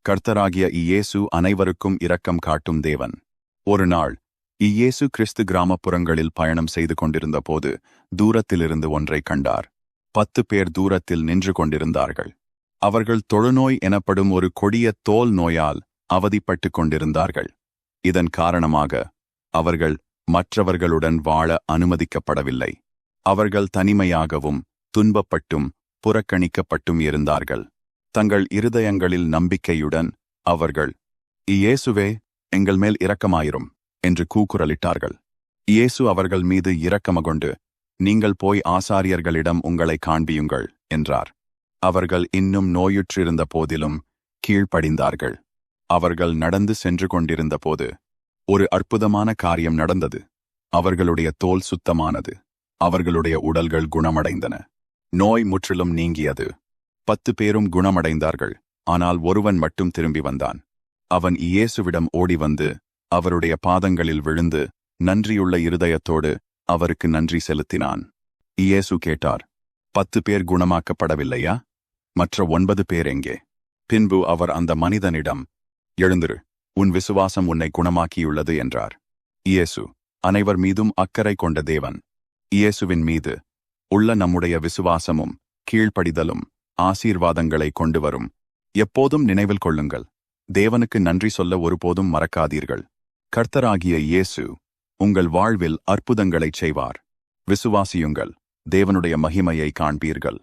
கர்த்தராகிய இயேசு அனைவருக்கும் இரக்கம் காட்டும் தேவன். ஒரு நாள் இயேசு கிறிஸ்து கிராமப்புறங்களில் பயணம் செய்து கொண்டிருந்த போது தூரத்திலிருந்து ஒன்றை கண்டார். 10 பேர் தூரத்தில் நின்று கொண்டிருந்தார்கள். அவர்கள் தொழுநோய் எனப்படும் ஒரு கொடிய தோல் நோயால் அவதிப்பட்டுக் கொண்டிருந்தார்கள். இதன் காரணமாக அவர்கள் மற்றவர்களுடன் வாழ அனுமதிக்கப்படவில்லை. அவர்கள் தனிமையாகவும் துன்பப்பட்டும் புறக்கணிக்கப்பட்டும் இருந்தார்கள். தங்கள் இருதயங்களில் நம்பிக்கையுடன் அவர்கள், இயேசுவே, எங்கள் மேல் இரக்கமாயிரும் என்று கூக்குரலிட்டார்கள். இயேசு அவர்கள் மீது இரக்கமகொண்டு, நீங்கள் போய் ஆசாரியர்களிடம் உங்களை காண்பியுங்கள் என்றார். அவர்கள் இன்னும் நோயுற்றிருந்த போதிலும் கீழ்ப்படிந்தார்கள். அவர்கள் நடந்து சென்று கொண்டிருந்த போது ஒரு அற்புதமான காரியம் நடந்தது. அவர்களுடைய தோல் சுத்தமானது. அவர்களுடைய உடல்கள் குணமடைந்தன. நோய் முற்றிலும் நீங்கியது. 10 பேரும் குணமடைந்தார்கள். ஆனால் ஒருவன் மட்டும் திரும்பி வந்தான். அவன் இயேசுவிடம் ஓடி வந்து அவருடைய பாதங்களில் விழுந்து நன்றியுள்ள இருதயத்தோடு அவருக்கு நன்றி செலுத்தினான். இயேசு கேட்டார், 10 பேர் குணமாக்கப்படவில்லையா? மற்ற 9 பேர் எங்கே? பின்பு அவர் அந்த மனிதனிடம், எழுந்திரு, உன் விசுவாசம் உன்னை குணமாக்கியுள்ளது என்றார். இயேசு அனைவர் மீதும் அக்கறை கொண்ட தேவன். இயேசுவின் மீது உள்ள நம்முடைய விசுவாசமும் கீழ்ப்படிதலும் ஆசீர்வாதங்களை கொண்டு வரும். எப்போதும் நினைவில் கொள்ளுங்கள், தேவனுக்கு நன்றி சொல்ல ஒருபோதும் மறக்காதீர்கள். கர்த்தராகிய இயேசு உங்கள் வாழ்வில் அற்புதங்களைச் செய்வார். விசுவாசியுங்கள், தேவனுடைய மகிமையை காண்பீர்கள்.